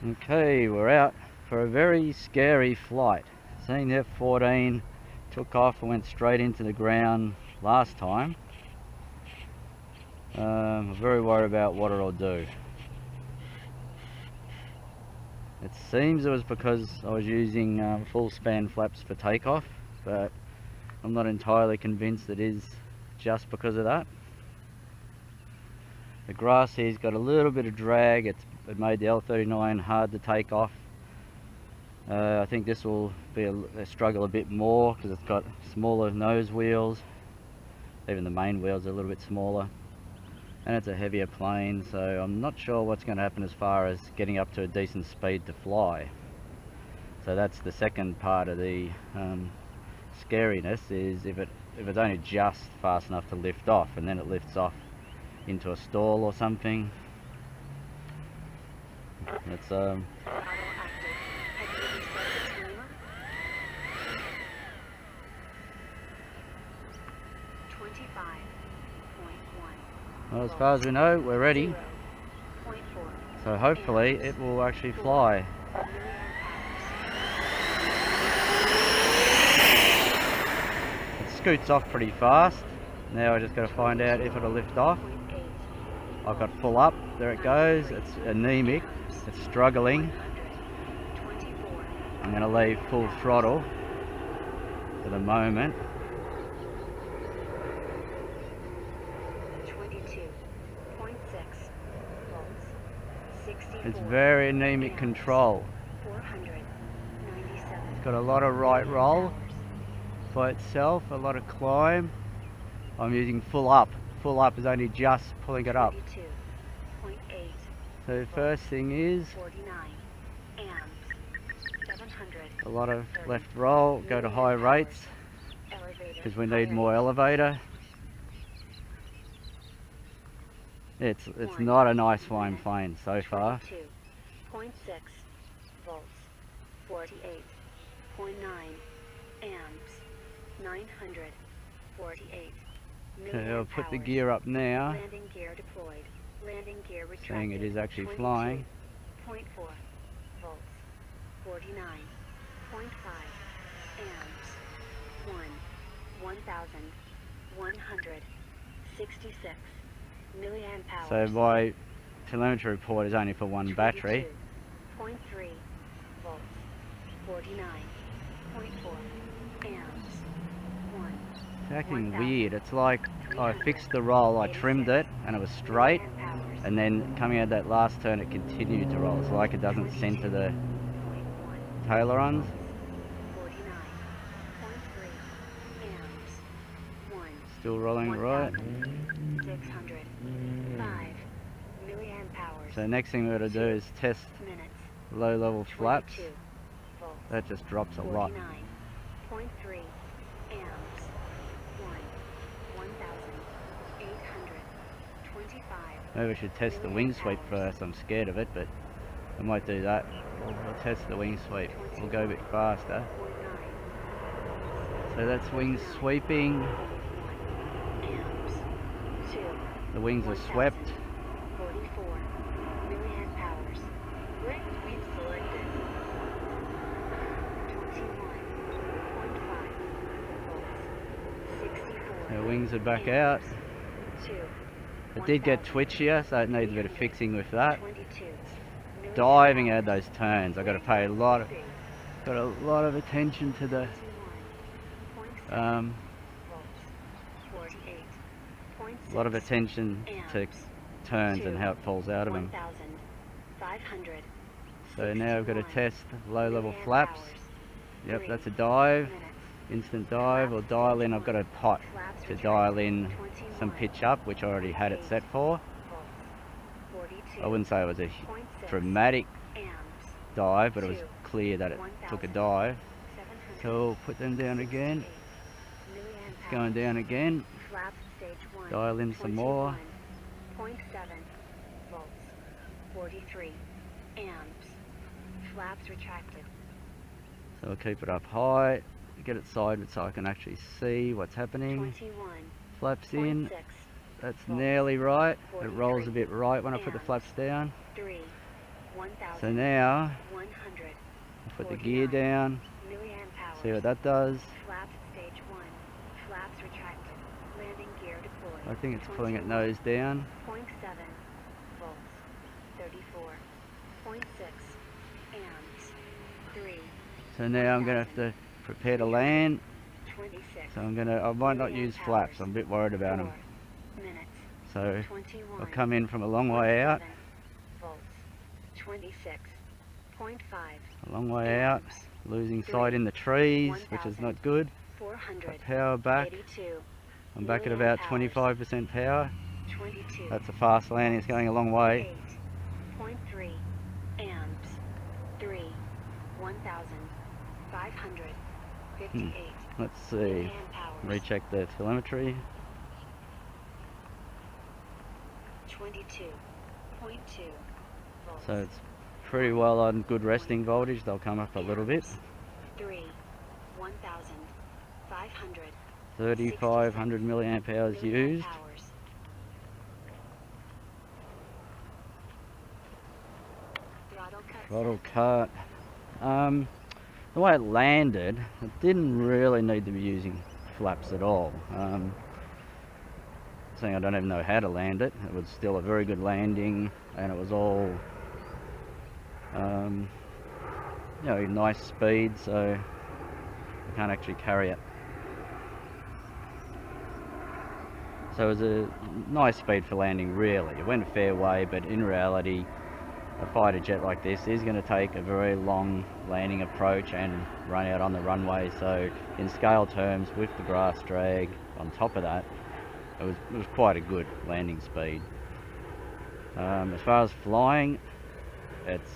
Okay, we're out for a very scary flight. Seeing the F-14 took off and went straight into the ground last time. I'm very worried about what it'll do. It seems it was because I was using full span flaps for takeoff, but I'm not entirely convinced it is just because of that. The grass here's got a little bit of drag. It made the L39 hard to take off. I think this will be a struggle a bit more because it's got smaller nose wheels. Even the main wheels are a little bit smaller. And it's a heavier plane, so I'm not sure what's going to happen as far as getting up to a decent speed to fly. So that's the second part of the scariness, is if it's only just fast enough to lift off, and then it lifts off into a stall or something. It's well, as far as we know, we're ready. So hopefully it will actually fly. It scoots off pretty fast. Now I just got to find out if it'll lift off. I've got full up. There it goes. It's anemic. It's struggling. I'm going to leave full throttle for the moment. It's very anemic control. It's got a lot of right roll by itself, a lot of climb. I'm using full up. Full up is only just pulling it up. So the first thing is a lot of left roll, go to high rates because we need more elevator. It's not a nice flying plane so far. 22.6 volts, 48.9 amps, 948 Okay, I'll put the gear up now. Landing gear deployed. Landing gear retracted. Saying it is actually flying. 0.4 volts, 49.5 amps, 1,166 milliamp hours. So my telemetry report is only for one battery. 0.3 volts, 49.4 amps, It's acting weird. It's like I fixed the roll, I trimmed it and it was straight, and then coming out that last turn it continued to roll. It's like it doesn't center the Tailerons. Still rolling right. 605 milliamp hours. So next thing we're going to do is test low level flaps. That just drops a lot. 49.3 amps. 1,825. Maybe we should test the wing sweep first. I'm scared of it, but I might do that. We'll test the wing sweep. We'll go a bit faster. So that's wing sweeping. The wings are swept. 44 milliamp hours. Wing sweep selected. 21.5 volts. 64. The wings are back out. 2. It did get twitchier, so it needs a bit of fixing with that. 22. Diving out those turns, I've got to pay a lot of attention to the a lot of attention to turns and how it falls out of them. So now I've got to test low level flaps. Yep, that's a dive, instant dive or dial in. I've got a pot to dial in some pitch up, which I already had it set for. I wouldn't say it was a dramatic dive, but it was clear that it took a dive. Cool, put them down again. It's going down again. Dial in some more. 0.7 volts, 43 amps. Flaps retracted. So I'll keep it up high, get it sideways so I can actually see what's happening. 21. Flaps in. That's nearly right. It rolls a bit right when I put the flaps down. 3. So now, 100. I'll put the gear down, Milliamp hours. see what that does. Flaps stage 1. Flaps retracted. Landing gear deployed. I think it's pulling it nose down. 0.7 volts. 34.6 amps. 3. So now I'm going to have to prepare to land. 26. So I might not use flaps, I'm a bit worried about them. 4 minutes. So 21. I'll come in from a long way out. Volts. 26.5. A long way out. Losing sight in the trees, which is not good. 400. Got power back. 82. I'm back at about 25% power. 22. That's a fast landing, it's going a long way. 8.3 amps. 3. 1,558. Let's see. Milliamp hours. Recheck the telemetry. 22.2 volts. So it's pretty well on good resting voltage. They'll come up a little bit. 3. 1,500. 3,500 milliamp hours used. Throttle cut. The way it landed, it didn't really need to be using flaps at all. Saying I don't even know how to land it. It was still a very good landing, and it was all, you know, nice speed. So I can't actually carry it. So it was a nice speed for landing, really. It went a fair way, but in reality, a fighter jet like this is going to take a very long landing approach and run out on the runway. So in scale terms, with the grass drag on top of that, it was quite a good landing speed. As far as flying, it's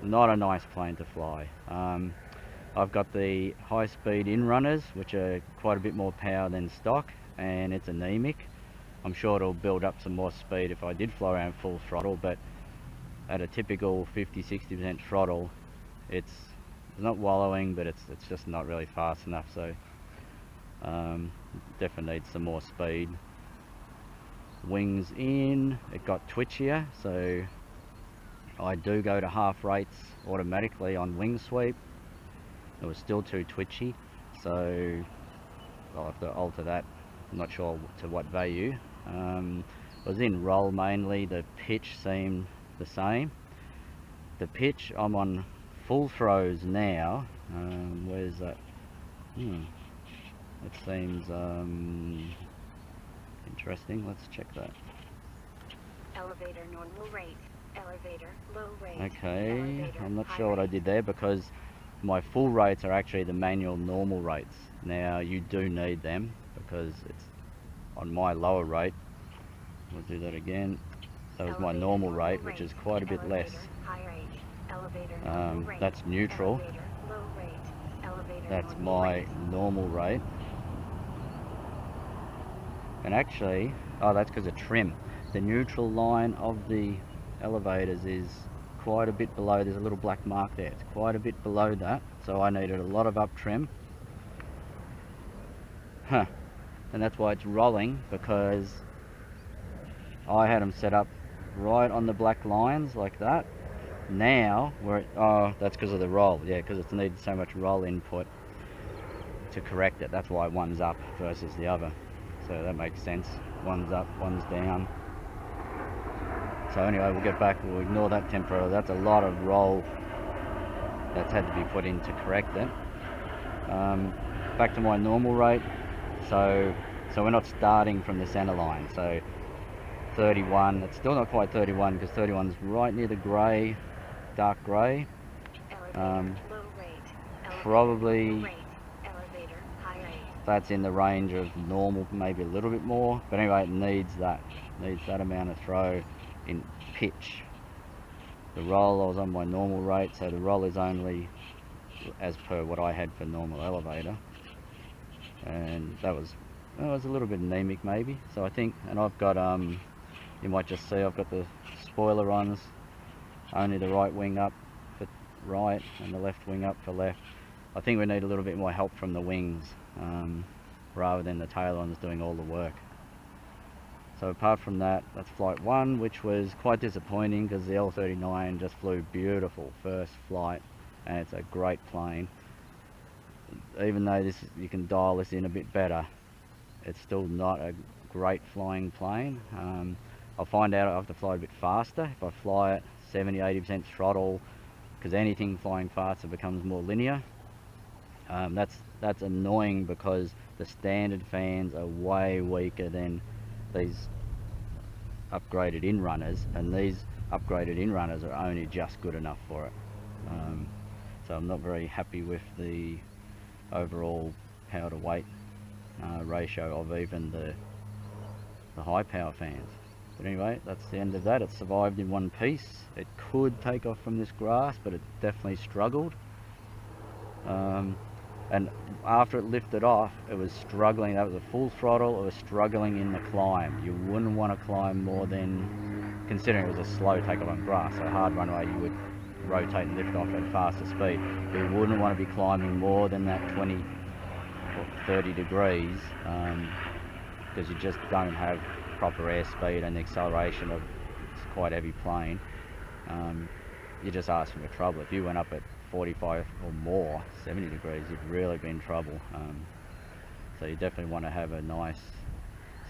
not a nice plane to fly. I've got the high speed inrunners, which are quite a bit more power than stock, and it's anemic. I'm sure it'll build up some more speed if I did fly around full throttle, but at a typical 50-60% throttle, it's not wallowing, but it's just not really fast enough. So definitely needs some more speed. Wings in, it got twitchier, so I do go to half rates automatically on wing sweep. It was still too twitchy, so I'll have to alter that. I'm not sure to what value. It was in roll mainly. The pitch seemed the same. The pitch, I'm on full throws now. Where's that? It seems interesting. Let's check that. Elevator normal rate. Elevator low rate. Okay, Elevator I'm not high sure what I rate. did there, because my full rates are actually the manual normal rates. Now you do need them because it's on my lower rate. We'll do that again. That was my Elevator normal rate, which is quite a bit less. High rate. Elevator normal rate. That's neutral. Elevator low rate. Elevator That's normal my rate. normal rate. And actually, oh, that's because of trim. The neutral line of the elevators is quite a bit below. There's a little black mark there. It's quite a bit below that, so I needed a lot of up trim. And that's why it's rolling, because I had them set up right on the black lines like that. Now oh, that's because of the roll. Yeah, because it needs so much roll input to correct it. That's why one's up versus the other. So that makes sense. One's up, one's down. So anyway, we'll get back. We'll ignore that temporarily. That's a lot of roll that's had to be put in to correct it. Back to my normal rate. So we're not starting from the center line. So 31. It's still not quite 31 because 31's right near the grey, dark grey. Probably that's in the range of normal, maybe a little bit more. But anyway, it needs that amount of throw in pitch. The roll, I was on my normal rate, so the roll is only as per what I had for normal elevator, and that was a little bit anemic maybe. So I think, and I've got you might just see I've got the spoilerons, only the right wing up for right and the left wing up for left. I think we need a little bit more help from the wings rather than the Tailerons doing all the work. So apart from that, that's flight 1, which was quite disappointing because the L-39 just flew beautiful first flight, and it's a great plane. Even though you can dial this in a bit better, it's still not a great flying plane. I'll find out I have to fly a bit faster if I fly at 70-80% throttle, because anything flying faster becomes more linear. That's annoying because the standard fans are way weaker than these upgraded in-runners, and these upgraded in-runners are only just good enough for it. So I'm not very happy with the overall power to weight ratio of even the high power fans. But anyway, that's the end of that. It survived in one piece. It could take off from this grass, but it definitely struggled. And after it lifted off, it was struggling. That was a full throttle. It was struggling in the climb. You wouldn't want to climb more than, considering it was a slow takeoff on grass, so a hard runway, you would rotate and lift off at a faster speed. You wouldn't want to be climbing more than that 20 or 30 degrees, because you just don't have proper airspeed and the acceleration of, it's quite heavy plane. You're just asking for trouble. If you went up at 45 or more, 70 degrees, you'd really be in trouble. So you definitely want to have a nice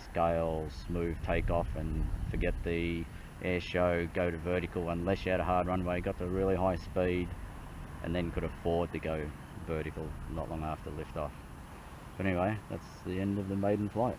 scale, smooth takeoff, and forget the air show, go to vertical, unless you had a hard runway, got to really high speed, and then could afford to go vertical not long after liftoff. But anyway, that's the end of the maiden flight.